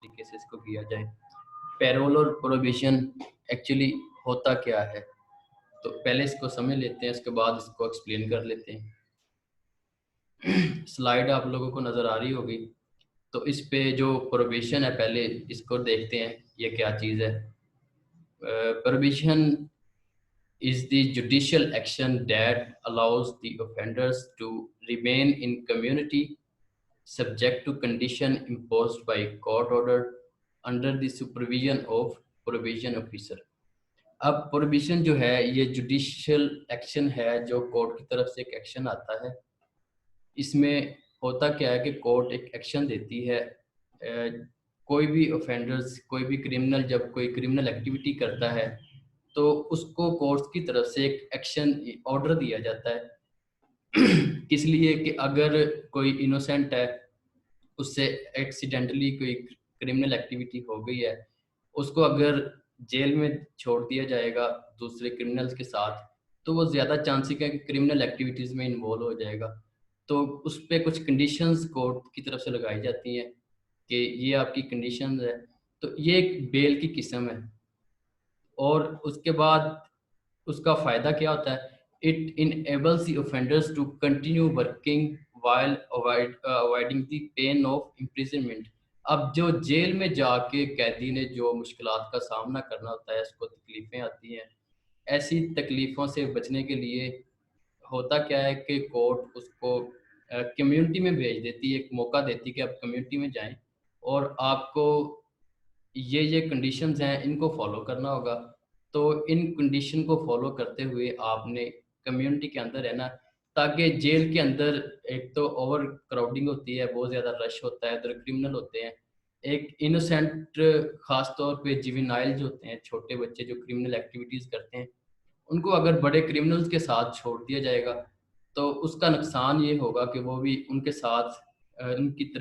तरीके से इसको किया जाए। पैरोल और प्रोबेशन एक्चुअली होता क्या है, तो पहले इसको समझ लेते हैं, उसके बाद इसको एक्सप्लेन कर लेते हैं। स्लाइड आप लोगों को नज़र आ रही होगी, तो इस पे जो प्रोबेशन है पहले इसको देखते हैं ये क्या चीज़ है। Probation is the judicial action that allows the offenders to remain in community subject to condition imposed by court order under the supervision of probation officer। अब प्रोहिबिशन जो है ये जुडिशियल एक्शन है, जो कोर्ट की तरफ से एक एक्शन आता है। इसमें होता क्या है कि कोर्ट एक एक्शन देती है, कोई भी ऑफेंडर्स, कोई भी क्रिमिनल जब कोई क्रिमिनल एक्टिविटी करता है तो उसको कोर्ट की तरफ से एक एक्शन ऑर्डर दिया जाता है। किस लिए कि अगर कोई इनोसेंट है, उससे एक्सीडेंटली कोई क्रिमिनल एक्टिविटी हो गई है, उसको अगर जेल में छोड़ दिया जाएगा दूसरे क्रिमिनल्स के साथ, तो वो ज़्यादा चांसेस है कि क्रिमिनल एक्टिविटीज़ में इन्वॉल्व हो जाएगा। तो उस पे कुछ कंडीशंस कोर्ट की तरफ से लगाई जाती हैं कि ये आपकी कंडीशंस है। तो ये एक बेल की किस्म है। और उसके बाद उसका फ़ायदा क्या होता है? It enables the offenders to continue working while avoiding the pain of imprisonment. अब जो जेल में जाके कैदी ने जो मुश्किलात का सामना करना होता है, उसको तकलीफ़ें आती हैं। ऐसी तकलीफ़ों से बचने के लिए होता क्या है कि कोर्ट उसको कम्युनिटी में भेज देती है, एक मौका देती है कि आप कम्युनिटी में जाएँ और आपको ये कंडीशंस हैं, इनको फॉलो करना होगा। तो इन कंडीशन को फॉलो करते हुए आपने कम्युनिटी के अंदर रहना, ताकि जेल के अंदर एक तो ओवर क्राउडिंग होती है, बहुत ज़्यादा रश होता है, उधर क्रिमिनल होते हैं। एक इनोसेंट, ख़ास तौर पे जुवेनाइल जो होते हैं, छोटे बच्चे जो क्रिमिनल एक्टिविटीज़ करते हैं, उनको अगर बड़े क्रिमिनल्स के साथ छोड़ दिया जाएगा, तो उसका नुकसान ये होगा कि वो भी उनके साथ उनकी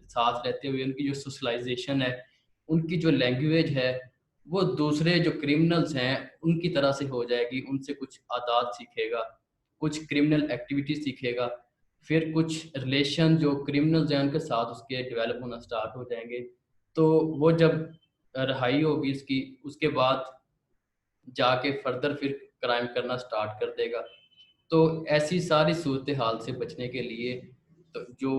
साथ रहते हुए उनकी जो सोशलाइज़ेशन है, उनकी जो लैंग्वेज है, वो दूसरे जो क्रिमिनल्स हैं, उनकी तरह से हो जाएगी। उनसे कुछ आदत सीखेगा, कुछ क्रिमिनल एक्टिविटी सीखेगा, फिर कुछ रिलेशन जो क्रिमिनल्स हैं, उनके साथ उसके डेवलप होना स्टार्ट हो जाएँगे। तो वो जब रिहाई होगी इसकी, उसके बाद जाके फर्दर फिर क्राइम करना स्टार्ट कर देगा। तो ऐसी सारी सूरत हाल से बचने के लिए तो जो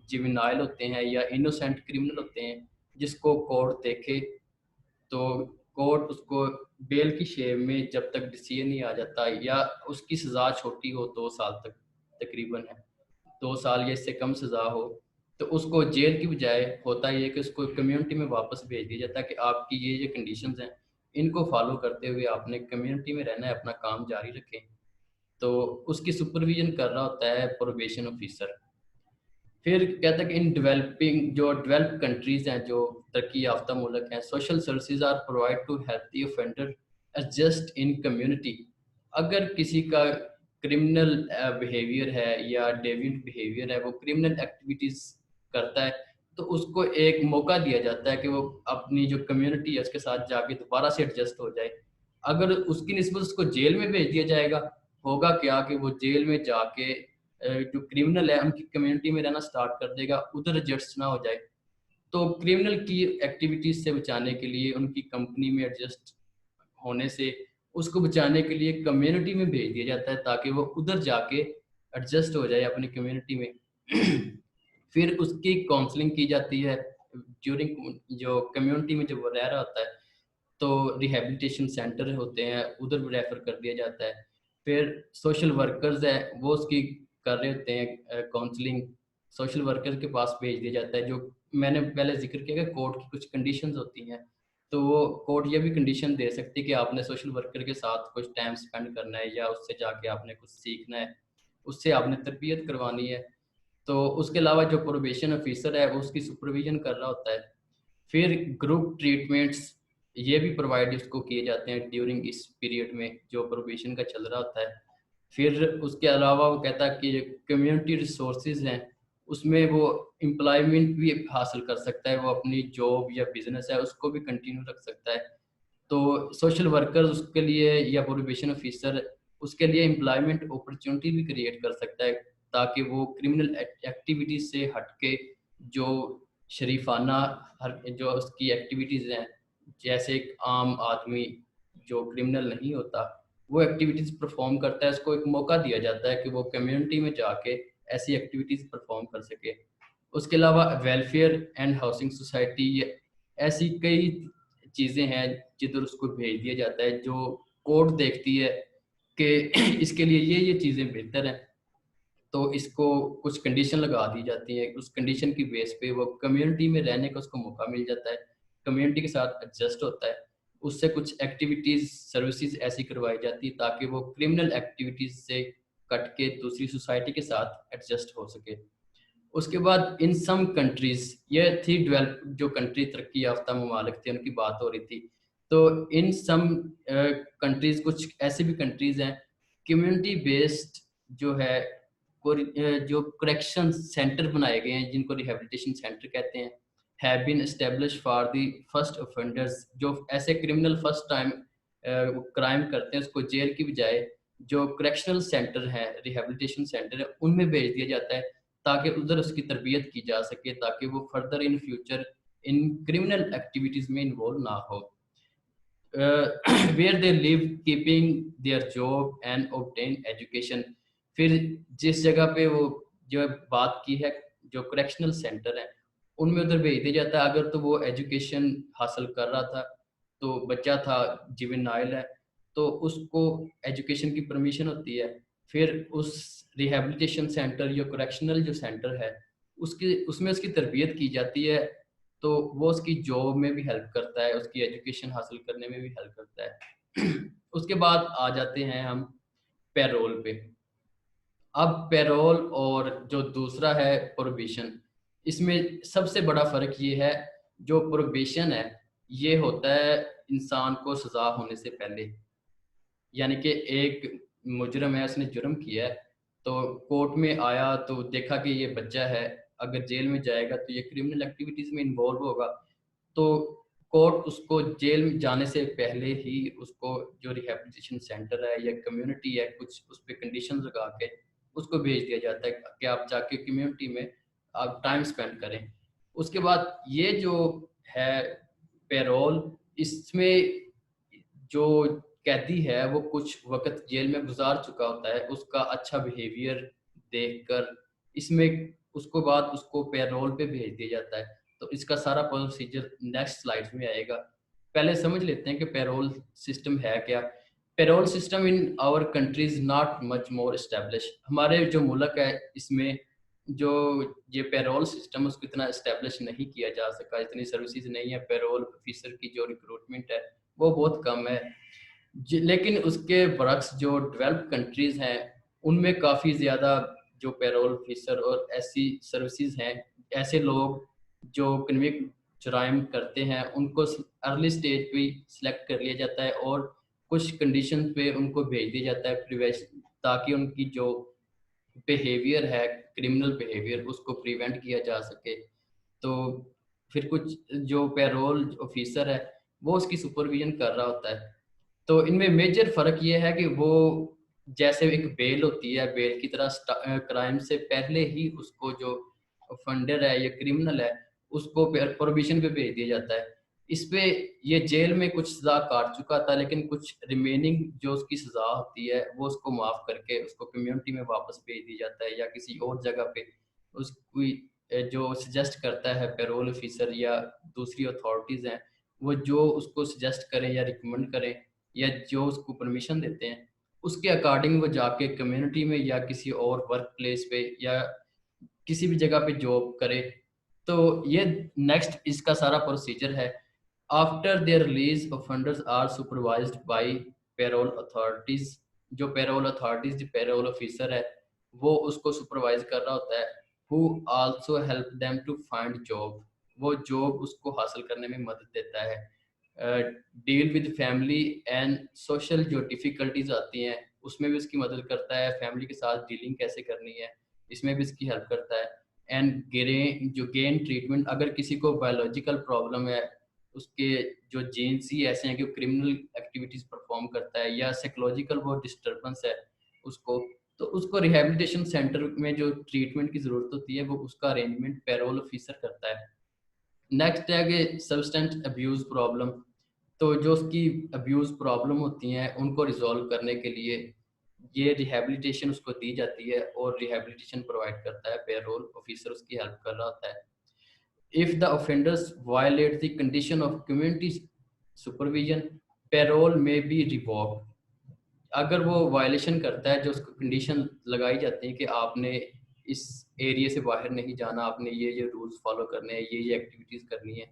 जुवेनाइल होते हैं या इनोसेंट क्रिमिनल होते हैं, जिसको कोर्ट देखे, तो कोर्ट उसको बेल की शेप में जब तक डिसीजन नहीं आ जाता या उसकी सज़ा छोटी हो 2 साल तक तकरीबन है, 2 साल या इससे कम सज़ा हो, तो उसको जेल की बजाय होता ये है कि उसको कम्युनिटी में वापस भेज दिया जाता है कि आपकी ये कंडीशंस हैं, इनको फॉलो करते हुए आपने कम्युनिटी में रहना है, अपना काम जारी रखें। तो उसकी सुपरविज़न कर रहा होता है प्रोबेशन ऑफिसर। फिर कहता है कि इन डेवलपिंग जो डेवलप्ड कंट्रीज़ हैं, जो तरक्की याफ़्ता मुल्क हैं, social services are provide to help the offender adjust in community. अगर किसी का क्रिमिनल बिहेवियर है या डेविएंट बिहेवियर है, वो क्रिमिनल एक्टिविटीज़ करता है, तो उसको एक मौका दिया जाता है कि वो अपनी जो कम्युनिटी है उसके साथ जाके दोबारा से एडजस्ट हो जाए। अगर उसकी निस्बत उसको जेल में भेज दिया जाएगा, होगा क्या कि वो जेल में जाके जो क्रिमिनल है उनकी कम्युनिटी में रहना स्टार्ट कर देगा, उधर एडजस्ट ना हो जाए। तो क्रिमिनल की एक्टिविटीज़ से बचाने के लिए, उनकी कंपनी में एडजस्ट होने से उसको बचाने के लिए कम्युनिटी में भेज दिया जाता है, ताकि वो उधर जाके एडजस्ट हो जाए अपनी कम्युनिटी में। फिर उसकी काउंसलिंग की जाती है ड्यूरिंग जो कम्युनिटी में जब वो रह रहा होता है, तो रिहैबिलिटेशन सेंटर होते हैं, उधर भी रेफ़र कर दिया जाता है। फिर सोशल वर्कर्स हैं, वो उसकी कर रहे होते हैं काउंसलिंग, सोशल वर्कर के पास भेज दिया जाता है। जो मैंने पहले ज़िक्र किया कि कोर्ट की कुछ कंडीशंस होती हैं, तो वो कोर्ट ये भी कंडीशन दे सकती है कि आपने सोशल वर्कर के साथ कुछ टाइम स्पेंड करना है या उससे जाके आपने कुछ सीखना है, उससे आपने तरबियत करवानी है। तो उसके अलावा जो प्रोबेशन ऑफिसर है, वो उसकी सुपरविज़न कर रहा होता है। फिर ग्रुप ट्रीटमेंट्स ये भी प्रोवाइड उसको किए जाते हैं ड्यूरिंग इस पीरियड में जो प्रोबेशन का चल रहा होता है। फिर उसके अलावा वो कहता है कि कम्युनिटी रिसोर्सेज हैं, उसमें वो एम्प्लॉयमेंट भी हासिल कर सकता है, वो अपनी जॉब या बिजनेस है उसको भी कंटिन्यू रख सकता है। तो सोशल वर्कर्स उसके लिए या प्रोबेशन ऑफिसर उसके लिए एम्प्लॉयमेंट अपॉर्चुनिटी भी क्रिएट कर सकता है, ताकि वो क्रिमिनल एक्टिविटीज से हट के जो शरीफाना हर जो उसकी एक्टिविटीज़ हैं, जैसे एक आम आदमी जो क्रिमिनल नहीं होता वो एक्टिविटीज़ परफॉर्म करता है, उसको एक मौका दिया जाता है कि वो कम्युनिटी में जाके ऐसी एक्टिविटीज़ परफॉर्म कर सके। उसके अलावा वेलफेयर एंड हाउसिंग सोसाइटी, ऐसी कई चीज़ें हैं जिधर उसको भेज दिया जाता है, जो कोर्ट देखती है कि इसके लिए ये चीज़ें बेहतर हैं, तो इसको कुछ कंडीशन लगा दी जाती है। उस कंडीशन की बेस पे वो कम्युनिटी में रहने का उसको मौका मिल जाता है, कम्युनिटी के साथ एडजस्ट होता है, उससे कुछ एक्टिविटीज़ सर्विसेज ऐसी करवाई जाती है ताकि वो क्रिमिनल एक्टिविटीज़ से कट के दूसरी सोसाइटी के साथ एडजस्ट हो सके। उसके बाद इन सम कंट्रीज, ये थी डेवलप जो कंट्री तरक्की याफ्ता ममालिक थे उनकी बात हो रही थी, तो इन सम कंट्रीज, कुछ ऐसी भी कंट्रीज हैं कम्युनिटी बेस्ड जो है जो करेक्शन सेंटर बनाए गए हैं जिनको रिहेबिलिटेशन सेंटर कहते हैं, have been establish for the first offenders, जो ऐसे क्रिमिनल फर्स्ट टाइम क्राइम करते हैं उसको जेल की बजाय जो करेक्शनल सेंटर है, रिहेबिलिटेशन सेंटर है, उनमें भेज दिया जाता है ताकि उधर उसकी तरबियत की जा सके, ताकि वो further in future in criminal activities में इन्वॉल्व ना हो। Where they live keeping their job and obtain education. फिर जिस जगह पे वो जो बात की है, जो करेक्शनल सेंटर है उनमें उधर भेज दिया जाता है। अगर तो वो एजुकेशन हासिल कर रहा था, तो बच्चा था जुवेनाइल है, तो उसको एजुकेशन की परमिशन होती है। फिर उस रिहेबिलिटेशन सेंटर या करेक्शनल जो सेंटर है उसकी उसमें उसकी तरबियत की जाती है, तो वो उसकी जॉब में भी हेल्प करता है, उसकी एजुकेशन हासिल करने में भी हेल्प करता है। उसके बाद आ जाते हैं हम पैरोल पे। अब पैरोल और जो दूसरा है प्रोबेशन, इसमें सबसे बड़ा फ़र्क ये है, जो प्रोबेशन है ये होता है इंसान को सज़ा होने से पहले। यानी कि एक मुजरिम है, उसने जुर्म किया है, तो कोर्ट में आया तो देखा कि ये बच्चा है, अगर जेल में जाएगा तो ये क्रिमिनल एक्टिविटीज़ में इन्वॉल्व होगा, तो कोर्ट उसको जेल में जाने से पहले ही उसको जो रिहैबिलिटेशन सेंटर है या कम्युनिटी है, कुछ उस पे कंडीशंस लगा के उसको भेज दिया जाता है कि आप जाके कम्युनिटी में आप टाइम स्पेंड करें। उसके बाद ये जो है पैरोल, इसमें जो कैदी है वो कुछ वक़्त जेल में गुज़ार चुका होता है, उसका अच्छा बिहेवियर देखकर इसमें उसको बाद उसको पैरोल पे भेज दिया जाता है। तो इसका सारा प्रोसीजर नेक्स्ट स्लाइड्स में आएगा। पहले समझ लेते हैं कि पैरोल सिस्टम है क्या? Parole system in our country is not much more established. हमारे जो मुल्क है इसमें जो ये पैरोल सिस्टम उसको इतना एस्टेब्लिश नहीं किया जा सका, इतनी सर्विसेज़ नहीं है, पैरोल ऑफिसर की जो रिक्रूटमेंट है वो बहुत कम है। लेकिन उसके बरक्स जो डेवलप कंट्रीज़ हैं उनमें काफ़ी ज़्यादा जो पैरोल ऑफिसर और ऐसी सर्विसेज हैं, ऐसे लोग जो कन्विक्ट जराइम करते हैं उनको अर्ली स्टेज पे सिलेक्ट कर लिया जाता है और कुछ कंडीशन पे उनको भेज दिया जाता है प्रिवेंशन, ताकि उनकी जो बिहेवियर है क्रिमिनल बिहेवियर उसको प्रिवेंट किया जा सके। तो फिर कुछ जो पैरोल ऑफिसर है वो उसकी सुपरविजन कर रहा होता है। तो इनमें मेजर फ़र्क ये है कि वो जैसे एक बेल होती है, बेल की तरह क्राइम से पहले ही उसको जो ऑफेंडर है या क्रिमिनल है, उसको प्रोहिबिशन पे भेज दिया जाता है। इस पे ये जेल में कुछ सज़ा काट चुका था, लेकिन कुछ रिमेनिंग जो उसकी सज़ा होती है, वो उसको माफ़ करके उसको कम्युनिटी में वापस भेज दिया जाता है या किसी और जगह पे कोई जो सजेस्ट करता है पैरोल ऑफिसर या दूसरी अथॉरिटीज़ हैं, वो जो उसको सजेस्ट करें या रिकमेंड करें या जो उसको परमिशन देते हैं, उसके अकॉर्डिंग वो जाके कम्युनिटी में या किसी और वर्क प्लेस पे या किसी भी जगह पे जॉब करे। तो ये नेक्स्ट इसका सारा प्रोसीजर है। After their release offenders are supervised by parole authorities. जो पैरोल अथॉरिटीज जो पैरोल ऑफिसर है वो उसको सुपरवाइज कर रहा होता है, who also help them to find job. वो जॉब उसको हासिल करने में मदद देता है। Deal with family and social जो डिफ़िकल्टीज़ आती हैं उसमें भी उसकी मदद करता है, फैमिली के साथ डीलिंग कैसे करनी है इसमें भी इसकी हेल्प करता है। एंड गेन ट्रीटमेंट, अगर किसी को बायोलॉजिकल प्रॉब्लम है, उसके जो जीन्स ही ऐसे हैं कि वो क्रिमिनल एक्टिविटीज़ परफॉर्म करता है या साइकोलॉजिकल वो डिस्टर्बेंस है उसको, तो उसको रिहैबिलिटेशन सेंटर में जो ट्रीटमेंट की ज़रूरत होती है वो उसका अरेंजमेंट पैरोल ऑफिसर करता है। नेक्स्ट है कि सब्सटेंस अब्यूज़ प्रॉब्लम। तो जो उसकी अब्यूज़ प्रॉब्लम होती हैं उनको रिजॉल्व करने के लिए ये रिहैबिलिटेशन उसको दी जाती है और रिहैबिलिटेशन प्रोवाइड करता है पेरोल ऑफिसर, उसकी हेल्प कर रहा होता है। If the offenders violate the condition of community supervision, payroll में बी रिवोक्ड। अगर वो वायलेशन करता है, जो उसको कंडीशन लगाई जाती है कि आपने इस एरिया से बाहर नहीं जाना, आपने ये रूल्स फॉलो करने हैं, ये एक्टिविटीज़ करनी है,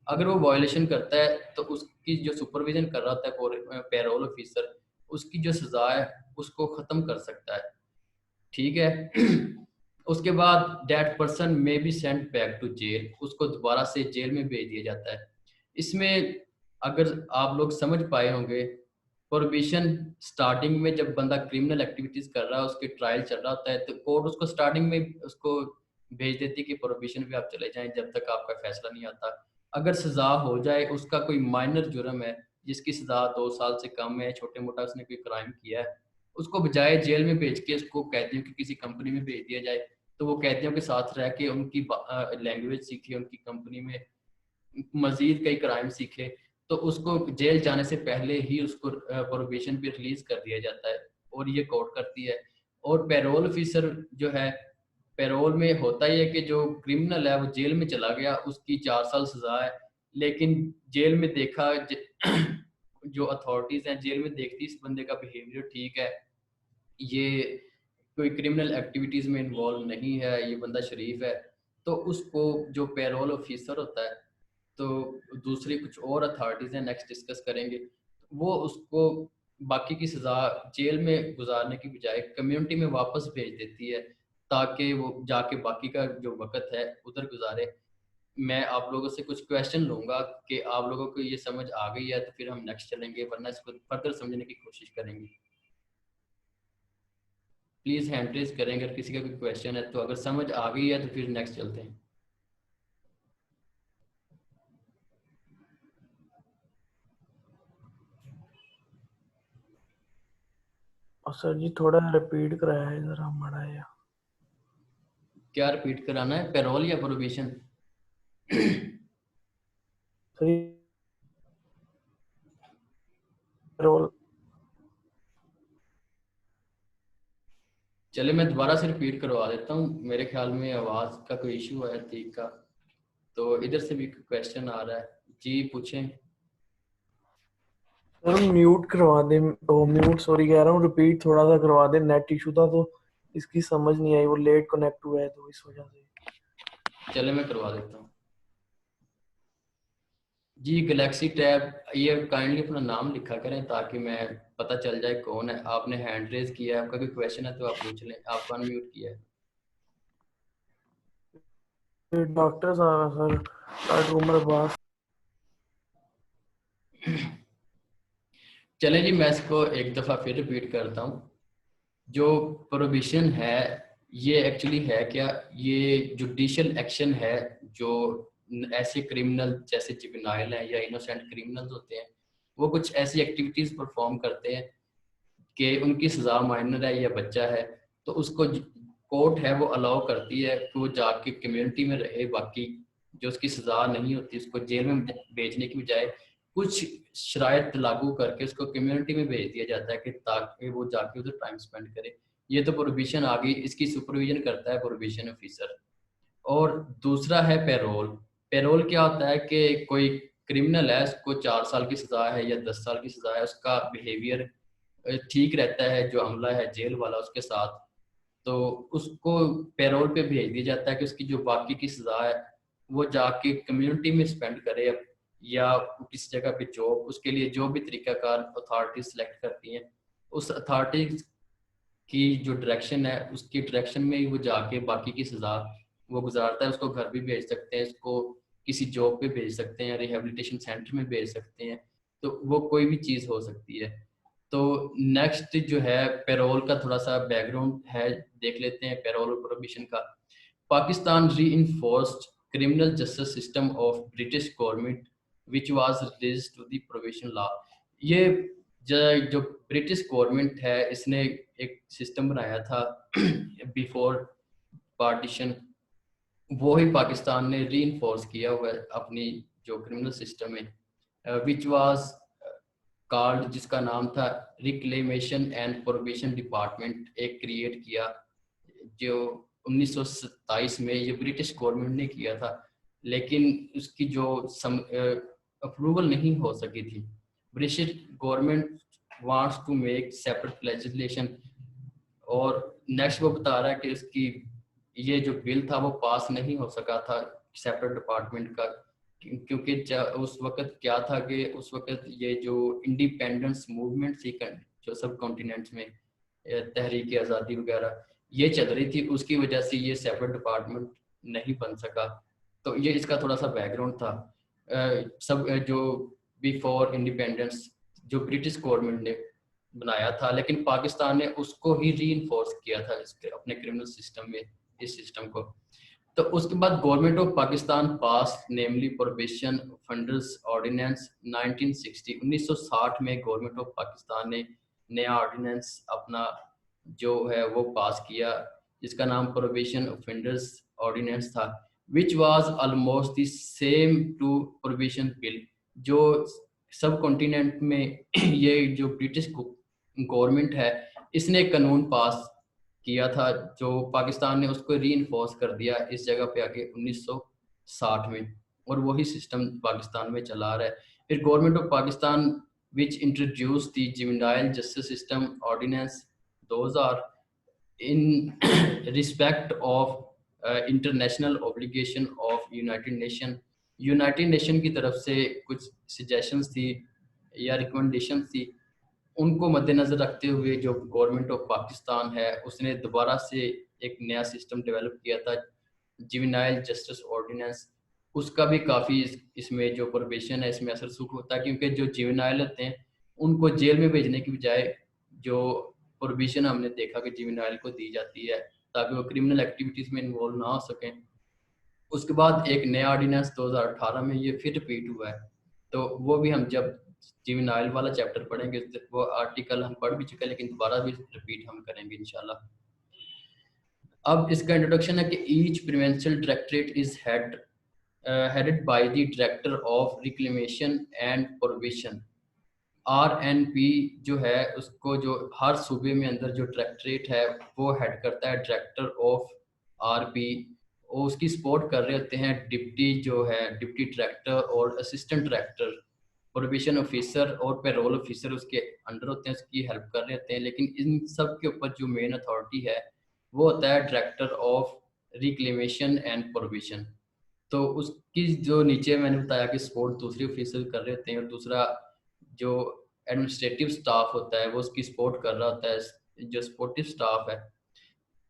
अगर वो वायलेशन करता है तो उसकी जो सुपरविजन कर रहा होता है पेरोल ऑफिसर, उसकी जो सज़ा है उसको ख़त्म कर सकता है। ठीक है। उसके बाद that person may be sent back to jail, उसको दोबारा से जेल में भेज दिया जाता है। इसमें अगर आप लोग समझ पाए होंगे, प्रोहिबिशन स्टार्टिंग में जब बंदा क्रिमिनल एक्टिविटीज कर रहा है, उसके ट्रायल चल रहा होता है, तो कोर्ट उसको स्टार्टिंग में उसको भेज देती है कि प्रोहिबिशन पे आप चले जाएं जब तक आपका फैसला नहीं आता। अगर सजा हो जाए, उसका कोई माइनर जुर्म है जिसकी सजा 2 साल से कम है, छोटे मोटा उसने कोई क्राइम किया है, उसको बजाय जेल में भेज के उसको कैदियों की किसी कंपनी में भेज दिया जाए, तो वो कैदियों के साथ रह के उनकी लैंग्वेज सीखे, उनकी कंपनी में मजीद कई क्राइम सीखे, तो उसको जेल जाने से पहले ही उसको प्रोबेशन पे रिलीज कर दिया जाता है और ये कोर्ट करती है। और पेरोल ऑफिसर जो है, पेरोल में होता ही है कि जो क्रिमिनल है वो जेल में चला गया, उसकी 4 साल सजा है, लेकिन जेल में देखा जो अथॉरिटीज हैं जेल में देखती इस बंदे का बिहेवियर ठीक है, ये कोई क्रिमिनल एक्टिविटीज में इन्वॉल्व नहीं है, ये बंदा शरीफ है, तो उसको जो पेरोल ऑफिसर होता है, तो दूसरी कुछ और अथॉरिटीज़ हैं, नेक्स्ट डिस्कस करेंगे, वो उसको बाकी की सज़ा जेल में गुजारने की बजाय कम्युनिटी में वापस भेज देती है, ताकि वो जाके बाकी का जो वक्त है उधर गुजारे। मैं आप लोगों से कुछ क्वेश्चन लूँगा कि आप लोगों को ये समझ आ गई है तो फिर हम नेक्स्ट चलेंगे, वरना इसको फर्दर समझने की कोशिश करेंगे। प्लीज़ हैंड रेज करें अगर किसी का कोई क्वेश्चन है, तो अगर समझ आ गई है तो फिर नेक्स्ट चलते हैं। और सर जी थोड़ा रिपीट कराया है जरा माड़ा या क्या रिपीट कराना है, पेरोल या प्रोबेशन? सही रोल। चले मैं दोबारा से रिपीट करवा देता हूँ, मेरे ख्याल में आवाज़ का कोई इशू है ठीक का। तो इधर से भी क्वेश्चन आ रहा है, जी पूछें। सर म्यूट करवा दे, ओ म्यूट सॉरी कह रहा हूँ, रिपीट थोड़ा सा करवा दे, नेट इशू था तो इसकी समझ नहीं आई, वो लेट कनेक्ट हुआ है तो इस वजह से। चले मैं करवा देता हूँ। जी गैलेक्सी टैब, ये काइंडली अपना नाम लिखा करें ताकि मैं पता चल जाए कौन है। आपने हैंड रेज किया है, आपका कोई क्वेश्चन है तो आप पूछ लें, आपको अनम्यूट किया डॉक्टर साहब सर, डॉक्टर उमर अब्बास। है। चलें जी, मैं इसको एक दफ़ा फिर रिपीट करता हूँ। जो प्रोहिबिशन है ये एक्चुअली है क्या, ये जुडिशियल एक्शन है जो ऐसे क्रिमिनल जैसे जुवेनाइल हैं या इनोसेंट क्रिमिनल्स होते हैं, वो कुछ ऐसी एक्टिविटीज़ परफॉर्म करते हैं कि उनकी सज़ा माइनर है या बच्चा है, तो उसको कोर्ट है वो अलाउ करती है कि वो जाके कम्युनिटी में रहे, बाकी जो उसकी सज़ा नहीं होती उसको जेल में भेजने की बजाय कुछ शराइत लागू करके उसको कम्युनिटी में भेज दिया जाता है कि ताकि वो जाके उधर टाइम स्पेंड करे। ये तो प्रोहिबिशन आ गई, इसकी सुपरविजन करता है प्रोहिबिशन ऑफिसर। और दूसरा है पेरोल। पेरोल क्या होता है कि कोई क्रिमिनल है, उसको 4 साल की सज़ा है या 10 साल की सज़ा है, उसका बिहेवियर ठीक रहता है, जो अमला है जेल वाला उसके साथ, तो उसको पेरोल पे भेज दिया जाता है कि उसकी जो बाकी की सज़ा है वो जाके कम्युनिटी में स्पेंड करे, या किसी जगह पे जॉब, उसके लिए जो भी तरीकाकार अथॉरिटी सेलेक्ट करती हैं उस अथॉरिटी की जो डायरेक्शन है उसकी डायरेक्शन में ही वो जाके बाकी की सज़ा वो गुजारता है। उसको घर भी भेज सकते हैं, इसको किसी जॉब पे भेज सकते हैं, रिहेबिलिटेशन सेंटर में भेज सकते हैं, तो वो कोई भी चीज़ हो सकती है। तो नेक्स्ट जो है पेरोल का थोड़ा सा बैकग्राउंड है, देख लेते हैं पेरोल और प्रोहिबिशन का। Pakistan reinforced criminal justice system of British government which was release to the prohibition law. ये जो ब्रिटिश गवर्नमेंट है इसने एक सिस्टम बनाया था बिफोर पार्टीशन, वो ही पाकिस्तान ने री इन्फोर्स किया हुआ है अपनी जो क्रिमिनल सिस्टम है, विच वाज कॉल्ड, जिसका नाम था रिक्लेमेशन एंड प्रोहिबिशन डिपार्टमेंट, एक क्रिएट किया जो 1927 में ये ब्रिटिश गवर्नमेंट ने किया था, लेकिन उसकी जो अप्रूवल नहीं हो सकी थी। British government wants to make separate legislation, और नेक्स्ट वो बता रहा है कि उसकी ये जो बिल था वो पास नहीं हो सका था सेपरेट डिपार्टमेंट का, क्योंकि उस वक्त क्या था कि उस वक्त ये जो इंडिपेंडेंस मूवमेंट थी जो सब कॉन्टिनेंट्स में, तहरीक आज़ादी वगैरह ये चल रही थी, उसकी वजह से ये सेपरेट डिपार्टमेंट नहीं बन सका। तो ये इसका थोड़ा सा बैकग्राउंड था। सब जो बिफोर इंडिपेंडेंस जो ब्रिटिश गवर्नमेंट ने बनाया था, लेकिन पाकिस्तान ने उसको ही री इन्फोर्स किया था इसके अपने क्रिमिनल सिस्टम में, इस सिस्टम को। तो उसके बाद government of Pakistan pass namely prohibition offenders ordinance 1960, 1960 में गवर्नमेंट ऑफ पाकिस्तान ने नया ऑर्डिनेंस अपना जो है वो पास किया, जिसका नाम प्रोहिबिशन ऑफेंडर्स ऑर्डिनेंस था, which was almost the same to prohibition bill. जो सब कॉन्टिनेंट में ये जो ब्रिटिश गवर्नमेंट है, इसने कानून पास किया था, जो पाकिस्तान ने उसको री इन्फोर्स कर दिया इस जगह पे आके 1960 में, और वही सिस्टम पाकिस्तान में चला रहा है। फिर government of Pakistan which introduce the juvenile justice system ordinance 2000 in respect of international obligation of United Nation की तरफ से कुछ सजेशंस थी या रिकमेंडेशन थी, उनको मद्देनजर रखते हुए जो गवर्नमेंट ऑफ पाकिस्तान है उसने दोबारा से एक नया सिस्टम डेवलप किया था, जुवेनाइल जस्टिस ऑर्डिनेंस। उसका भी काफ़ी इसमें जो प्रोहिबिशन है इसमें असर सुख होता है, क्योंकि जो जुवेनाइल होते हैं उनको जेल में भेजने की बजाय जो प्रोहिबिशन हमने देखा कि जुवेनाइल को दी जाती है ताकि वो क्रिमिनल एक्टिविटीज़ में इन्वॉल्व ना हो सकें। उसके बाद एक नया ऑर्डिनेंस 2018 में ये फिर रिपीट हुआ है, तो वो भी हम जब जुवेनाइल वाला चैप्टर पढ़ेंगे वो आर्टिकल हम पढ़ भी चुके हैं, लेकिन दोबारा भी रिपीट हम करेंगे इंशाल्लाह। अब इसका इंट्रोडक्शन है कि each provincial directorate is headed by the director of reclamation and prohibition. RNP जो है उसको जो हर सूबे में अंदर जो डायरेक्टरेट है वो हेड करता है डायरेक्टर ऑफ RP, और उसकी सपोर्ट कर रहे होते हैं डिप्टी जो है डिप्टी डायरेक्टर और असिस्टेंट डायरेक्टर, प्रोहिबिशन ऑफिसर और पेरोल ऑफिसर उसके अंडर होते हैं, उसकी हेल्प कर रहे होते हैं। लेकिन इन सब के ऊपर जो मेन अथॉरिटी है वो होता है director of reclamation and prohibition. तो उसकी जो नीचे मैंने बताया कि सपोर्ट दूसरे ऑफिसर कर रहे होते हैं, और दूसरा जो एडमिनिस्ट्रेटिव स्टाफ होता है वो उसकी सपोर्ट कर रहा होता है, जो सपोर्टिव स्टाफ है।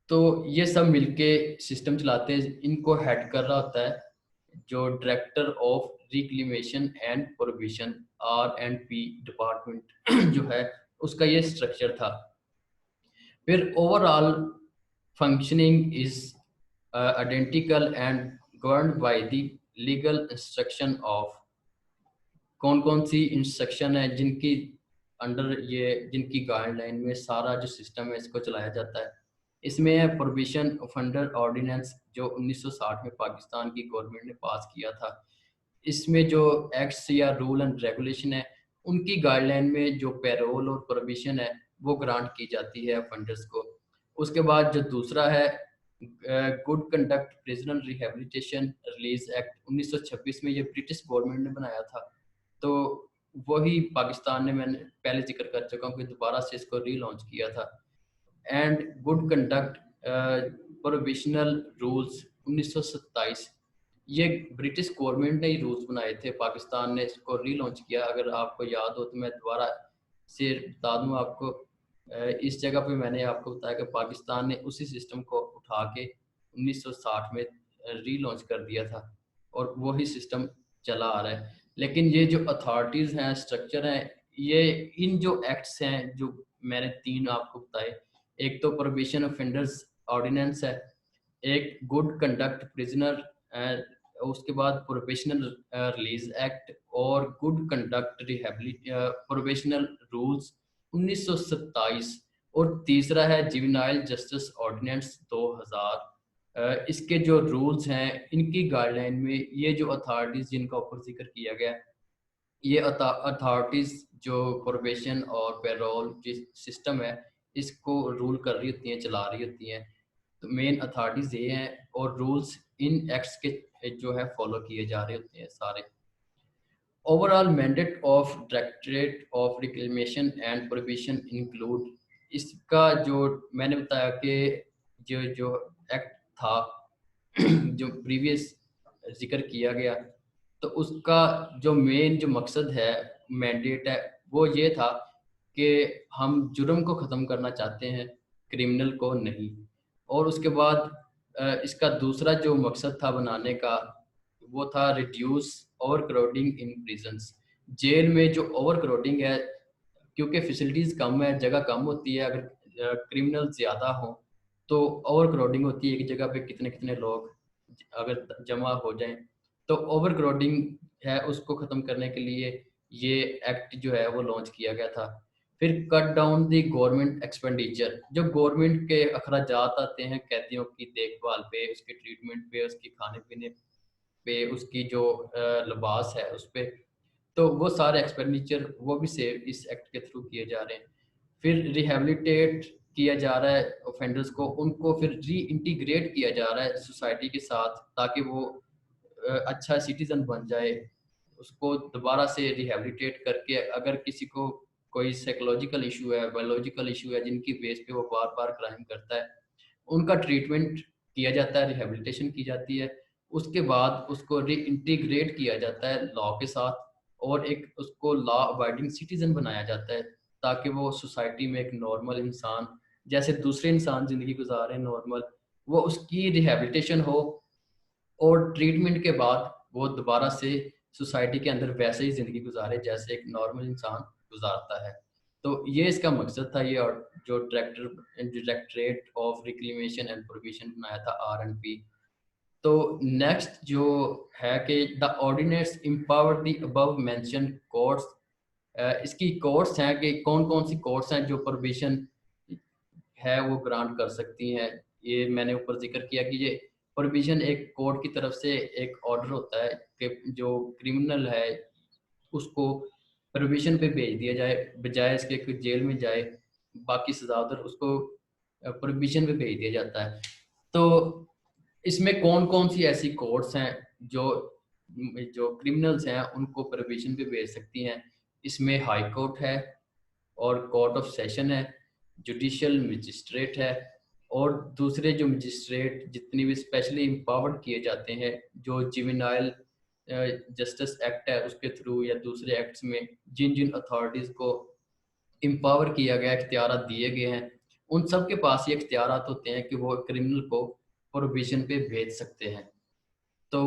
तो ये सब मिलके सिस्टम चलाते हैं, इनको हेड कर रहा होता है जो director of reclamation and prohibition RNP department जो है उसका ये स्ट्रक्चर था। फिर overall functioning is identical and governed by the legal instruction of. कौन कौन सी इंस्ट्रक्शन है जिनकी अंडर ये जिनकी गाइडलाइन में सारा जो सिस्टम है इसको चलाया जाता है। इसमें है प्रोहिबिशन ऑफेंडर ऑर्डिनेंस जो 1960 में पाकिस्तान की गवर्नमेंट ने पास किया था। इसमें जो एक्ट्स या रूल एंड रेगुलेशन है उनकी गाइडलाइन में जो पैरोल और प्रोहिबिशन है वो ग्रांट की जाती है ऑफेंडर्स को। उसके बाद जो दूसरा है good conduct prisoner rehabilitation release act 1926 में ये ब्रिटिश गवर्नमेंट ने बनाया था, तो वही पाकिस्तान ने मैंने पहले जिक्र कर चुका हूँ कि दोबारा से इसको रीलॉन्च किया था। एंड गुड कंडक्ट प्रोहिबिशनल रूल्स 1927, ये ब्रिटिश गवर्नमेंट ने ही रूल्स बनाए थे, पाकिस्तान ने इसको रीलॉन्च किया। अगर आपको याद हो तो मैं दोबारा से बता दूँ आपको, इस जगह पे मैंने आपको बताया कि पाकिस्तान ने उसी सिस्टम को उठा के 1960 में रीलॉन्च कर दिया था और वही सिस्टम चला आ रहा है। लेकिन ये जो अथॉरिटीज़ हैं, स्ट्रक्चर हैं, ये इन जो एक्ट्स हैं जो मैंने तीन आपको बताए, एक तो प्रोहिबिशन ऑफेंडर्स ऑर्डिनेंस है, एक गुड कंडक्ट प्रिजनर, उसके बाद प्रोबेशनल रिलीज एक्ट और गुड कंडक्ट प्रोबेशनल रूल्स 1927, और तीसरा है जुवेनाइल जस्टिस ऑर्डिनेंस 2000। इसके जो रूल्स हैं इनकी गाइडलाइन में ये जो अथॉरिटीज़ जिनका ऊपर जिक्र किया गया, ये अथॉरिटीज़ जो प्रोबेशन और पेरोल जिस सिस्टम है इसको रूल कर रही होती हैं, चला रही होती हैं। तो मेन अथॉरिटीज़ ये हैं और रूल्स इन एक्ट्स के जो है फॉलो किए जा रहे होते हैं सारे। Overall mandate of directorate of reclamation and prohibition include, इसका जो मैंने बताया कि जो जो एक्ट था जो प्रीवियस जिक्र किया गया, तो उसका जो मेन जो मकसद है, मैंडेट है, वो ये था कि हम जुर्म को ख़त्म करना चाहते हैं, क्रिमिनल को नहीं। और उसके बाद इसका दूसरा जो मकसद था बनाने का, वो था रिड्यूस ओवर क्राउडिंग इन प्रिजन्स। जेल में जो ओवर क्राउडिंग है, क्योंकि फैसिलिटीज़ कम है, जगह कम होती है, अगर क्रिमिनल ज़्यादा हों तो ओवर क्राउडिंग होती है, एक जगह पे कितने कितने लोग अगर जमा हो जाएं, तो ओवर क्राउडिंग है उसको ख़त्म करने के लिए ये एक्ट जो है वो लॉन्च किया गया था। फिर cut down the government expenditure, जो गवर्नमेंट के अखराजात आते हैं कैदियों की देखभाल पे, उसके ट्रीटमेंट पे, उसके खाने पीने पे, उसकी जो लिबास है उस पे, तो वो सारे एक्सपेंडिचर वो भी सेव इस एक्ट के थ्रू किए जा रहे हैं। फिर रिहेबिलिटेट किया जा रहा है ऑफेंडर्स को, उनको फिर री इंटीग्रेट किया जा रहा है सोसाइटी के साथ, ताकि वो अच्छा सिटीजन बन जाए। उसको दोबारा से रिहेबिलिटेट करके, अगर किसी को कोई साइकोलॉजिकल इशू है, बायोलॉजिकल इशू है, जिनकी बेस पे वो बार बार क्राइम करता है, उनका ट्रीटमेंट किया जाता है, रिहेबिलिटेशन की जाती है। उसके बाद उसको री इंटीग्रेट किया जाता है लॉ के साथ, और एक उसको लॉ अबाइडिंग सिटीजन बनाया जाता है, ताकि वो सोसाइटी में एक नॉर्मल इंसान जैसे दूसरे इंसान ज़िंदगी गुजार रहे हैं नॉर्मल, वो उसकी रिहेबिलिटेशन हो और ट्रीटमेंट के बाद वो दोबारा से सोसाइटी के अंदर वैसे ही ज़िंदगी गुजारे जैसे एक नॉर्मल इंसान गुजारता है। तो ये इसका मकसद था, ये और जो directorate of reclamation and prohibition बनाया था आरएनपी। तो नेक्स्ट जो है कि the ordinance empower the above mention courts, इसकी कोर्ट्स हैं कि कौन कौन सी कोर्ट्स हैं जो प्रोहिबिशन है वो ग्रांट कर सकती हैं। ये मैंने ऊपर जिक्र किया कि ये प्रोविजन एक कोर्ट की तरफ से एक ऑर्डर होता है कि जो क्रिमिनल है उसको प्रोविजन पे भेज दिया जाए, बजाय इसके कि जेल में जाए बाकी सजा उधर, उसको प्रोविजन पे भेज दिया जाता है। तो इसमें कौन कौन सी ऐसी कोर्ट्स हैं जो जो क्रिमिनल्स हैं उनको प्रोविजन पे भेज सकती हैं? इसमें हाई कोर्ट है, और कोर्ट ऑफ सेशन है, जुडिशियल मजिस्ट्रेट है, और दूसरे जो मजिस्ट्रेट जितनी भी स्पेशली एम्पावर्ड किए जाते हैं, जो जुवेनाइल जस्टिस एक्ट है उसके थ्रू या दूसरे एक्ट्स में जिन जिन अथॉरिटीज़ को एम्पावर किया गया, इख्तियार दिए गए हैं, उन सब के पास ये इख्तियार होते हैं कि वो क्रिमिनल को प्रोहिबिशन पे भेज सकते हैं। तो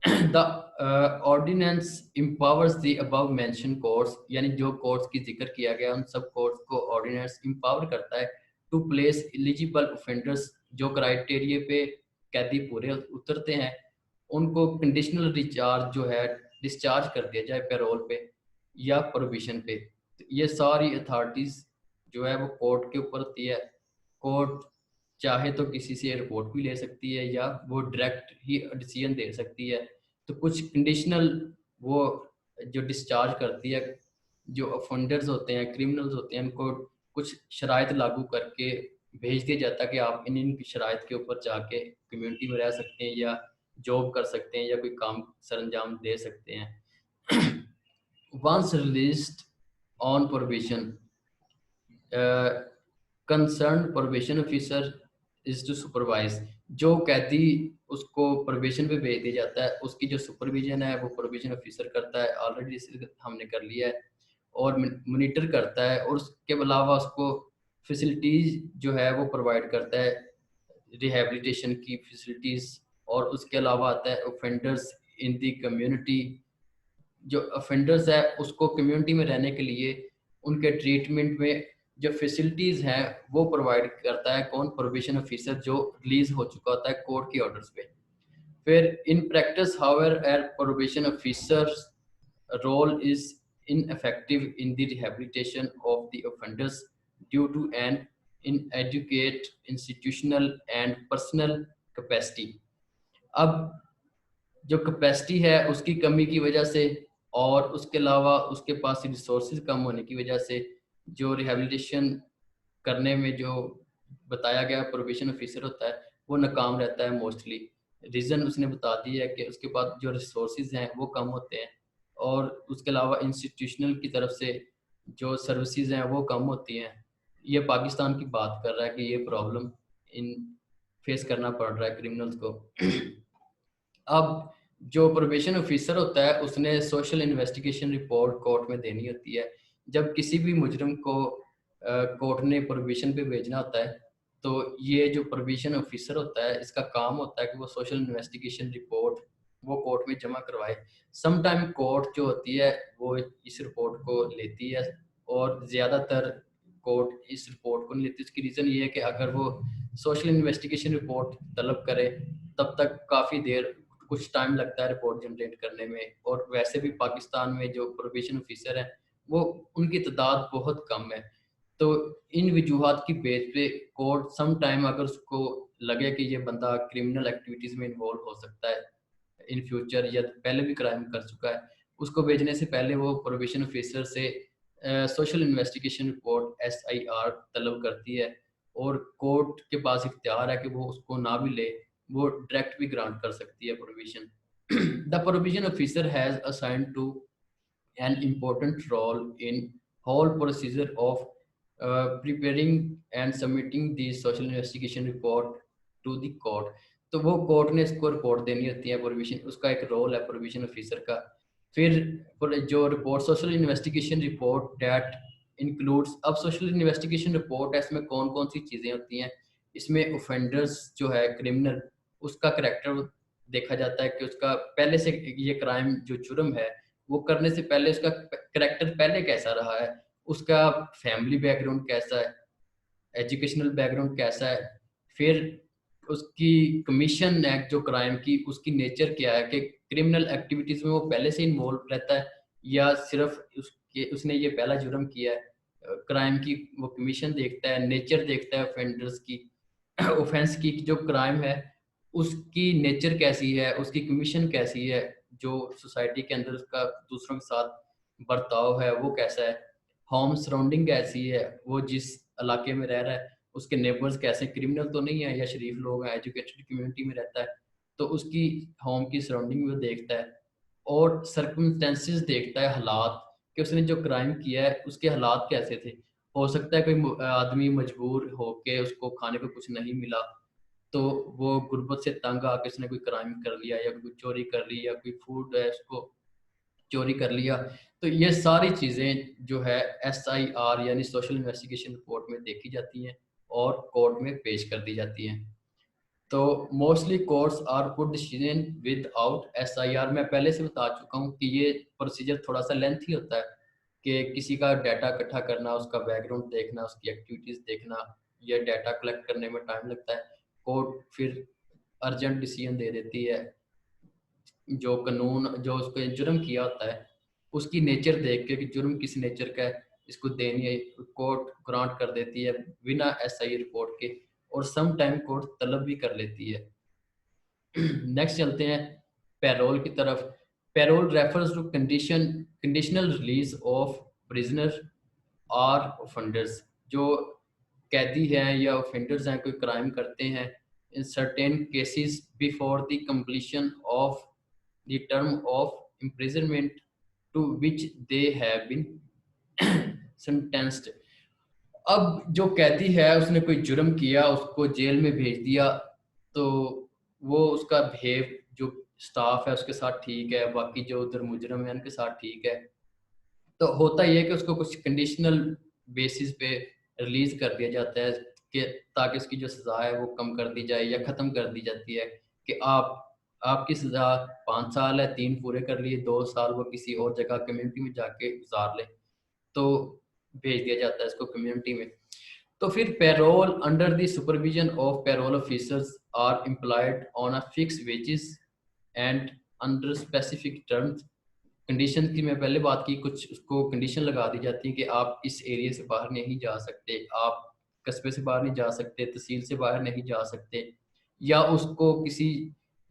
the ordinance empowers the above mention courts, यानी जो कोर्ट्स की जिक्र किया गया उन सब कोर्ट्स को ऑर्डिनेंस एम्पावर करता है टू प्लेस एलिजिबल ऑफेंडर्स, जो क्राइटेरिया पे कैदी पूरे उतरते हैं उनको कंडीशनल रिचार्ज जो है डिस्चार्ज कर दिया जाए पैरोल पे या प्रोविजन पे। तो ये सारी अथॉरिटीज़ जो है वो कोर्ट के ऊपर होती है। कोर्ट चाहे तो किसी से रिपोर्ट भी ले सकती है या वो डायरेक्ट ही डिसीजन दे सकती है। तो कुछ कंडीशनल वो जो डिस्चार्ज करती है, जो ऑफेंडर्स होते हैं, क्रिमिनल्स होते हैं, उनको कुछ शराइत लागू करके भेज दिया जाता है कि आप इन इन शराइत के ऊपर जाके कम्युनिटी में रह सकते हैं या जॉब कर सकते हैं या कोई काम सरंजाम दे सकते हैं। Once released on provision, concern probation officer is to supervise, जो कैदी उसको प्रोबेशन पे भेज दिया जाता है उसकी जो सुपरविजन है वो प्रोबेशन ऑफिसर करता है, ऑलरेडी हमने कर लिया है, और मॉनिटर करता है, और उसके अलावा उसको फैसिलिटीज जो है वो प्रोवाइड करता है, रिहेबिलिटेशन की फैसिलिटीज। और उसके अलावा आता है ऑफेंडर्स इन दी कम्युनिटी, जो ऑफेंडर्स है उसको कम्युनिटी में रहने के लिए उनके ट्रीटमेंट में जो फैसिलिटीज़ हैं वो प्रोवाइड करता है कौन? प्रोबेशन ऑफिसर, जो रिलीज हो चुका होता है कोर्ट के ऑर्डर्स पे। फिर in practice however er probation officers role is ineffective in the rehabilitation of the offenders due to an inadequate institutional and personal capacity. अब जो कैपेसिटी है उसकी कमी की वजह से और उसके अलावा उसके पास रिसोर्सेज कम होने की वजह से जो रिहेबिलिटेशन करने में जो बताया गया प्रोबेशन ऑफिसर होता है वो नाकाम रहता है मोस्टली। रीज़न उसने बता दिया है कि उसके पास जो रिसोर्सेज हैं वो कम होते हैं और उसके अलावा इंस्टीट्यूशनल की तरफ से जो सर्विसेज हैं वो कम होती हैं। ये पाकिस्तान की बात कर रहा है कि ये प्रॉब्लम इन फेस करना पड़ रहा है क्रिमिनल्स को। अब जो प्रोबेशन ऑफिसर होता है उसने सोशल इन्वेस्टिगेशन रिपोर्ट कोर्ट में देनी होती है। जब किसी भी मुजरिम को कोर्ट ने प्रोबेशन पे भेजना होता है तो ये जो प्रोबेशन ऑफिसर होता है इसका काम होता है कि वो सोशल इन्वेस्टिगेशन रिपोर्ट वो कोर्ट में जमा करवाए। सम टाइम कोर्ट जो होती है वो इस रिपोर्ट को लेती है और ज़्यादातर कोर्ट इस रिपोर्ट को नहीं लेती। उसकी रीज़न ये है कि अगर वो सोशल इन्वेस्टिगेशन रिपोर्ट तलब करे तब तक काफ़ी देर कुछ टाइम लगता है रिपोर्ट जनरेट करने में। और वैसे भी पाकिस्तान में जो प्रोबेशन ऑफिसर हैं वो उनकी तादाद बहुत कम है। तो इन वजूहात की बेस पे कोर्ट सम टाइम अगर उसको लगे कि ये बंदा क्रिमिनल एक्टिविटीज़ में इन्वॉल्व हो सकता है इन फ्यूचर या पहले भी क्राइम कर चुका है, उसको भेजने से पहले वो प्रोबेशन ऑफिसर से सोशल इन्वेस्टिगेशन रिपोर्ट SIR तलब करती है और कोर्ट के पास इख्तियार है कि वो उसको ना भी ले, वो डायरेक्ट भी ग्रांट कर सकती है provision. The provision officer has assigned to an important role in whole procedure of preparing and submitting the social investigation report to the court। तो वो कोर्ट ने इसको रिपोर्ट देनी होती है प्रोविजन, उसका एक रोल है प्रोविजन ऑफिसर का। फिर जो report social investigation report that includes, अब सोशल इन्वेस्टिगेशन रिपोर्ट है इसमें कौन कौन सी चीज़ें होती हैं। इसमें ऑफेंडर्स जो है क्रिमिनल उसका करेक्टर देखा जाता है कि उसका पहले से ये क्राइम जो जुर्म है वो करने से पहले उसका करेक्टर पहले कैसा रहा है, उसका फैमिली बैकग्राउंड कैसा है, एजुकेशनल बैकग्राउंड कैसा है, फिर उसकी कमीशन एक्ट जो क्राइम की उसकी नेचर क्या है कि क्रिमिनल एक्टिविटीज में वो पहले से इन्वॉल्व रहता है या सिर्फ उसने ये पहला जुर्म किया है। क्राइम की वो कमीशन देखता है, नेचर देखता है ऑफेंडर्स की, ऑफेंस की जो क्राइम है उसकी नेचर कैसी है, उसकी कमीशन कैसी है, जो सोसाइटी के अंदर उसका दूसरों के साथ बर्ताव है वो कैसा है, होम सराउंडिंग कैसी है, वो जिस इलाके में रह रहा है उसके नेबर्स कैसे, क्रिमिनल तो नहीं है या शरीफ लोग हैं, एजुकेटेड कम्युनिटी में रहता है, तो उसकी होम की सराउंडिंग वो देखता है। और सर्कमस्टेंसेस देखता है, हालात, कि उसने जो क्राइम किया है उसके हालात कैसे थे। हो सकता है कोई आदमी मजबूर होके उसको खाने को कुछ नहीं मिला तो वो गुर्बत से तंग आके उसने कोई क्राइम कर लिया या कोई चोरी कर ली या कोई फूड है उसको चोरी कर लिया। तो ये सारी चीज़ें जो है SIR यानी सोशल इन्वेस्टिगेशन रिपोर्ट में देखी जाती हैं और कोर्ट में पेश कर दी जाती हैं। तो mostly courts are put decision without SIR। मैं पहले से बता चुका हूँ कि ये प्रोसीजर थोड़ा सा लेंथी होता है कि किसी का डाटा इकट्ठा करना, उसका बैकग्राउंड देखना, उसकी एक्टिविटीज़ देखना, ये डाटा कलेक्ट करने में टाइम लगता है। कोर्ट फिर अर्जेंट डिसीजन दे देती है। जो कानून जो उसको जुर्म किया होता है उसकी नेचर देख के कि जुर्म किस नेचर का है इसको देनी है, कोर्ट ग्रांट कर देती है बिना SI रिपोर्ट के, और सम टाइम कोर्ट तलब भी कर लेती है। नेक्स्ट चलते हैं पैरोल की तरफ। Parole refers to conditional release of prisoner और ऑफेंडर्स। जो कैदी हैं या ऑफेंडर्स हैं, कोई क्राइम करते हैं, in certain cases before the completion of the term of imprisonment to which they have been sentenced. अब जो कैदी है उसने कोई जुर्म किया, उसको जेल में भेज दिया, तो वो उसका बिहेव जो स्टाफ है उसके साथ ठीक है, बाकी जो उधर मुजरम है उनके साथ ठीक है, तो होता ही है कि उसको कुछ कंडीशनल बेसिस पे रिलीज कर दिया जाता है कि ताकि उसकी जो सज़ा है वो कम कर दी जाए या ख़त्म कर दी जाती है कि आपकी सज़ा 5 साल है, 3 पूरे कर लिए, 2 साल वो किसी और जगह कम्युनिटी में जाके गुजार ले, तो भेज दिया जाता है इसको कम्युनिटी में। तो फिर parole under the supervision of parole officers are employed on a fix wages and under specific terms. Condition की मैं पहले बात की, कुछ उसको कंडीशन लगा दी जाती है कि आप इस एरिया से बाहर नहीं जा सकते, आप कस्बे से बाहर नहीं जा सकते, तहसील से बाहर नहीं जा सकते, या उसको किसी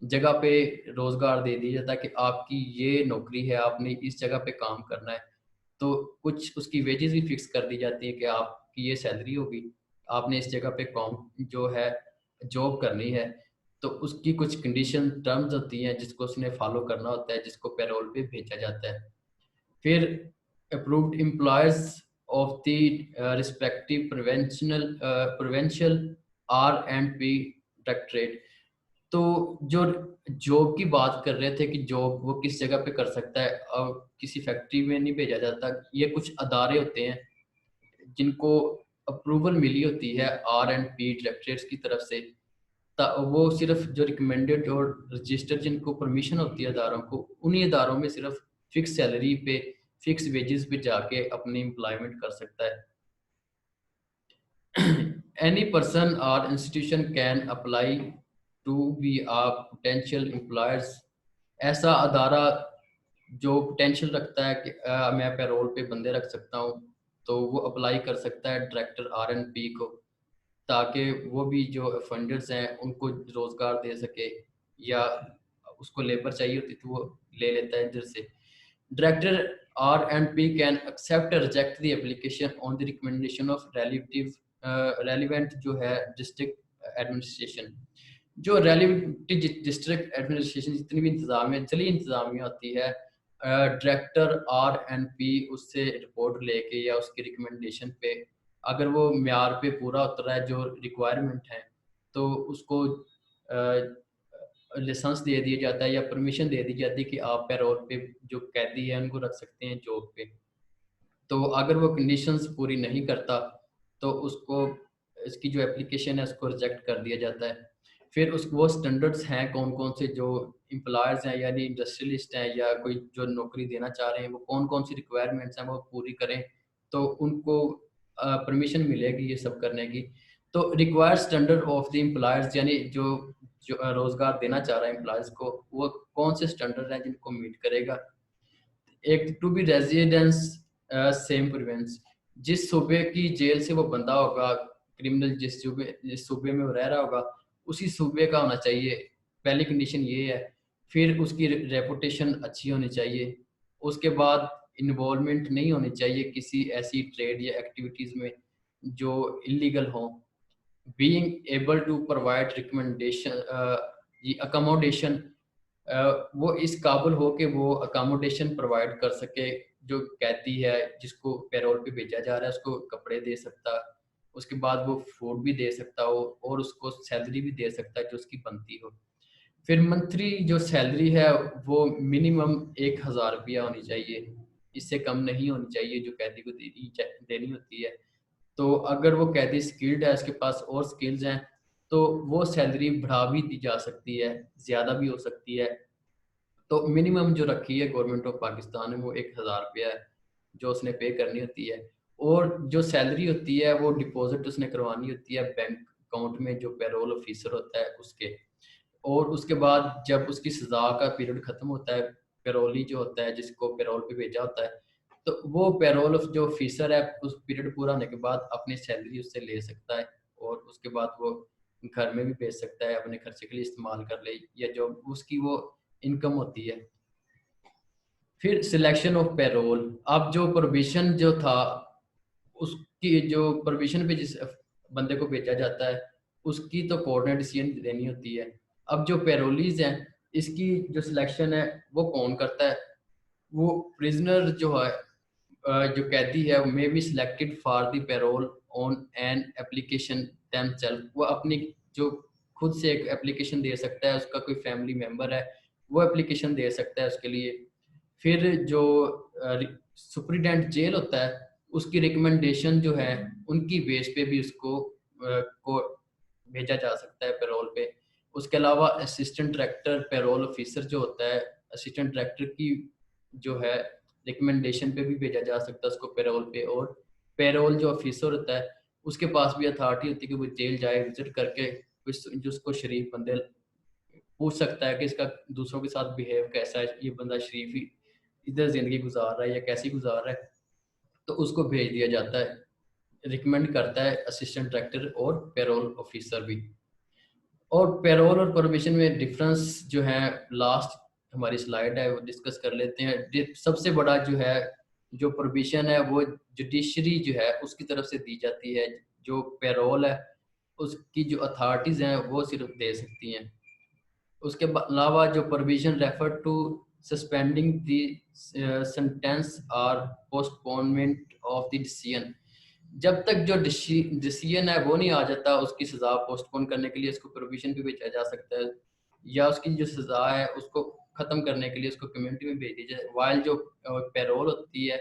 जगह पे रोजगार दे दिया जाता है कि आपकी ये नौकरी है, आपने इस जगह पे काम करना है। तो कुछ उसकी वेजेस भी फिक्स कर दी जाती है कि आपकी ये सैलरी होगी, आपने इस जगह पे काम जो है जॉब करनी है। तो उसकी कुछ कंडीशन टर्म्स होती हैं जिसको उसने फॉलो करना होता है, जिसको पैरोल पे भेजा जाता है। फिर approved employers of the respective provincial R&P directorate. तो जो जॉब की बात कर रहे थे कि जॉब वो किस जगह पे कर सकता है, और किसी फैक्ट्री में नहीं भेजा जाता। ये कुछ अदारे होते हैं जिनको अप्रूवल मिली होती है R&P डायरेक्टरेट्स की तरफ से। वो सिर्फ जो रिकमेंडेड और रजिस्टर्ड जिनको परमिशन होती है अदारों को, उन्हीं अदारों में सिर्फ फिक्स सैलरी पे, फिक्स वेजेस पे जाके अपनी एम्प्लॉयमेंट कर सकता है। Any person or institution can apply to be a potential employers। ऐसा अदारा जो पोटेंशियल रखता है कि मैं पैरोल पे बंदे रख सकता हूँ, तो वो अप्लाई कर सकता है डायरेक्टर R&P को, ताकि वो भी जो फंडर्स हैं उनको रोजगार दे सके, या उसको लेबर चाहिए होती तो वो ले लेता है इधर से। Director R&P can accept or reject the application on the recommendation of relevant जो है डिस्ट्रिक्ट एडमिनिस्ट्रेशन। जो रेलिवेंट डिस्ट्रिक्ट एडमिनिस्ट्रेशन जितनी भी इंतजामिया चली इंतजामिया होती है, डायरेक्टर R&P उससे रिपोर्ट लेके या उसकी रिकमेंडेशन पे, अगर वो म्यार पे पूरा उतर रहा है जो रिक्वायरमेंट है, तो उसको लाइसेंस दे दिया जाता है या परमिशन दे दी जाती है कि आप पैरोल पे जो कैदी है उनको रख सकते हैं जॉब पे। तो अगर वो कंडीशंस पूरी नहीं करता तो उसको, इसकी जो एप्लीकेशन है उसको रिजेक्ट कर दिया जाता है। फिर उस वो स्टैंडर्ड्स हैं कौन कौन से जो एम्प्लॉयर्स हैं यानी इंडस्ट्रियलिस्ट हैं या कोई जो नौकरी देना चाह रहे हैं, वो कौन कौन सी रिक्वायरमेंट्स हैं वो पूरी करें, तो उनको परमिशन मिलेगी ये सब करने की। तो required standard of the employers यानी जो जो रोजगार देना चाह रहा है एम्प्लॉयज को, वो कौन से स्टैंडर्ड हैं जिनको मीट करेगा। एक to be residence same province, जिस सूबे की जेल से वो बंदा होगा क्रिमिनल, जिस सूबे में वो रह रहा होगा उसी सूबे का होना चाहिए, पहली कंडीशन ये है। फिर उसकी रेपुटेशन अच्छी होनी चाहिए। उसके बाद इन्वॉल्वमेंट नहीं होनी चाहिए किसी ऐसी ट्रेड या एक्टिविटीज़ में जो इलीगल हो। Being able to provide recommendation accommodation, वो इस काबिल हो कि वो अकोमोडेशन प्रोवाइड कर सके। जो कैदी है जिसको पैरोल पे भेजा जा रहा है उसको कपड़े दे सकता, उसके बाद वो फूड भी दे सकता हो और उसको सैलरी भी दे सकता है जो उसकी बनती हो। फिर मंथली जो सैलरी है वो मिनिमम 1,000 रुपया होनी चाहिए, इससे कम नहीं होनी चाहिए जो कैदी को देनी होती है। तो अगर वो कैदी स्किल्ड है, उसके पास और स्किल्स हैं, तो वो सैलरी बढ़ा भी दी जा सकती है, ज़्यादा भी हो सकती है। तो मिनिमम जो रखी है गवर्नमेंट ऑफ पाकिस्तान ने वो 1,000 रुपया है जो उसने पे करनी होती है। और जो सैलरी होती है वो डिपॉजिट उसने करवानी होती है बैंक अकाउंट में जो पेरोल ऑफिसर होता है उसके। और उसके बाद जब उसकी सजा का पीरियड खत्म होता है, पेरोली जो होता है जिसको पेरोल पे भेजा होता है, तो वो पेरोल जो ऑफिसर है उस पीरियड पूरा होने के बाद अपनी सैलरी उससे ले सकता है और उसके बाद वो घर में भी भेज सकता है, अपने खर्चे के लिए इस्तेमाल कर ले या जो उसकी वो इनकम होती है। फिर सिलेक्शन ऑफ पेरोल, अब जो प्रोविजन जो था उसकी जो प्रोविजन पे जिस बंदे को भेजा जाता है उसकी तो कोर्ट ने डिसीजन देनी होती है। अब जो पेरोलीज हैं इसकी जो सिलेक्शन है वो कौन करता है, वो प्रिजनर जो है जो कैदी है may be selected for the parole on an application themself. वो अपनी जो खुद से एक एप्लीकेशन दे सकता है, उसका कोई फैमिली मेंबर है वो एप्लीकेशन दे सकता है उसके लिए। फिर जो सुप्रीडेंट जेल होता है उसकी रिकमेंडेशन जो है उनकी बेस पे भी उसको को भेजा जा सकता है पेरोल पे। उसके अलावा असिस्टेंट डायरेक्टर पेरोल ऑफिसर जो होता है, असिस्टेंट डायरेक्टर की जो है रिकमेंडेशन पे भी भेजा जा सकता है उसको पेरोल पे। और पेरोल जो ऑफिसर होता है उसके पास भी अथॉरिटी होती है कि वो जेल जाए, विजिट करके जो उसको शरीफ बंदे पूछ सकता है कि इसका दूसरों के साथ बिहेव कैसा है, ये बंदा शरीफ ही इधर जिंदगी गुजार रहा है या कैसी गुजार रहा है, तो उसको भेज दिया जाता है। रिकमेंड करता है असिस्टेंट डायरेक्टर और पेरोल ऑफिसर भी। और पेरोल और प्रोबेशन में डिफरेंस जो है लास्ट हमारी स्लाइड है वो डिस्कस कर लेते हैं। सबसे बड़ा जो है जो प्रोबेशन है वो जुडिशरी जो है उसकी तरफ से दी जाती है। जो पेरोल है उसकी जो अथॉरिटीज़ हैं वो सिर्फ दे सकती हैं। उसके अलावा जो provision refer to suspending the sentence और पोस्टपोनमेंट ऑफ द डिसीजन, जब तक जो डिसीजन है वो नहीं आ जाता उसकी सज़ा पोस्टपोन करने के लिए इसको प्रोविजन भी भेजा जा सकता है, या उसकी जो सज़ा है उसको ख़त्म करने के लिए उसको कम्युनिटी में भेज दी जाए। वाइल जो पेरोल होती है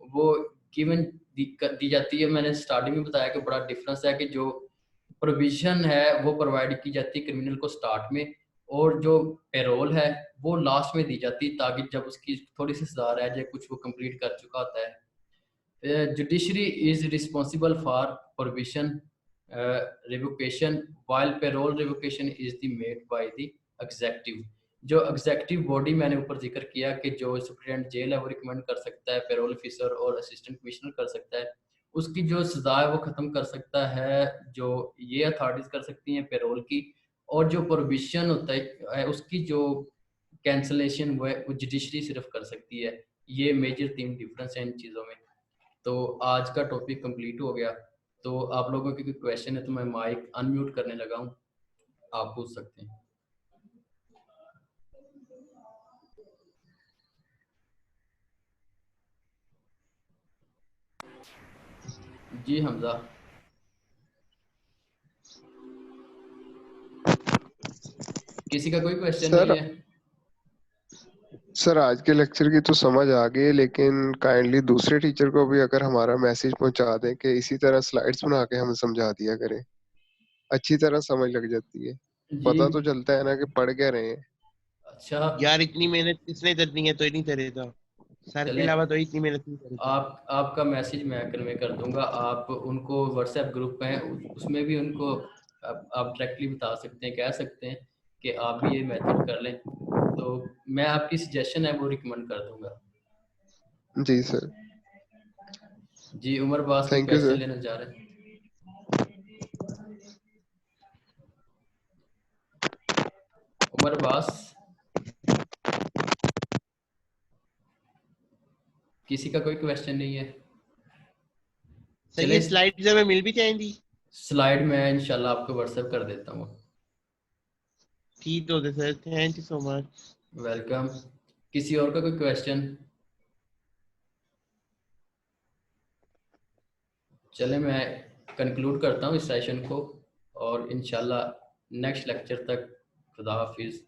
वो गिवन दी जाती है। मैंने स्टार्टिंग में बताया कि बड़ा डिफरेंस है कि जो प्रोविजन है वो प्रोवाइड की जाती है क्रिमिनल को स्टार्ट में, और जो पेरोल है वो लास्ट में दी जाती है ताकि जब उसकी थोड़ी सी सजा रह जाए, कुछ वो कंप्लीट कर चुका होता है। Judiciary is responsible for provision revocation while payroll revocation is the made by the adjective. जो एग्जेक्टिव बॉडी मैंने ऊपर जिक्र किया कि जो सुप्रीडेंट जेल है वो रिकमेंड कर सकता है, पेरोल ऑफिसर और असिस्टेंट कमिश्नर कर सकता है, उसकी जो सजा है वो ख़त्म कर सकता है, जो ये अथॉरिटीज़ कर सकती हैं पेरोल की। और जो प्रोविजन होता है उसकी जो कैंसलेशन वो जुडिशरी सिर्फ कर सकती है। ये मेजर तीन डिफरेंस है इन चीज़ों में। तो आज का टॉपिक कंप्लीट हो गया। तो आप लोगों के कोई क्वेश्चन है तो मैं माइक अनम्यूट करने लगा हूँ, आप पूछ सकते हैं। जी हमजा, किसी का कोई क्वेश्चन नहीं सर है? सर आज के लेक्चर की तो समझ आ गई है, लेकिन काइंडली दूसरे टीचर को भी अगर हमारा मैसेज पहुंचा दें कि इसी तरह स्लाइड्स बना के हमें समझा दिया करें, अच्छी तरह समझ लग जाती है। जी पता तो चलता है ना कि पढ़ क्या रहे हैं। अच्छा, यार इतनी मेहनत किसने करनी है, तो ही नहीं करे था सर के चले अलावा, तो इतनी मेहनत नहीं करी थी। आपका मैसेज मैं कन्वे कर दूंगा। आप उनको व्हाट्सएप ग्रुप है उसमें भी उनको आप डायरेक्टली बता सकते हैं, कह सकते हैं कि आप भी ये मेथड कर लें, तो मैं आपकी सजेशन है वो रिकमेंड कर दूंगा। जी सर, जी उमर बास कोई थैंक यू क्वेश्चन सर। लेना चाह रहे हैं? उमर बास, किसी का कोई क्वेश्चन नहीं है? सर चले ये स्लाइड्स हमें मिल भी जाएंगी? स्लाइड में इंशाल्लाह आपको व्हाट्सएप कर देता हूँ। ठीक हो गया sir, thank you so much. Welcome. किसी और का कोई क्वेश्चन? चले मैं कंक्लूड करता हूँ इस सेशन को, और इंशाल्लाह नेक्स्ट लेक्चर तक खुदा हाफिज़।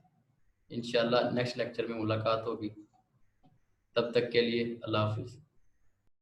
इंशाल्लाह नेक्स्ट लेक्चर में मुलाकात होगी, तब तक के लिए अल्लाह हाफिज़।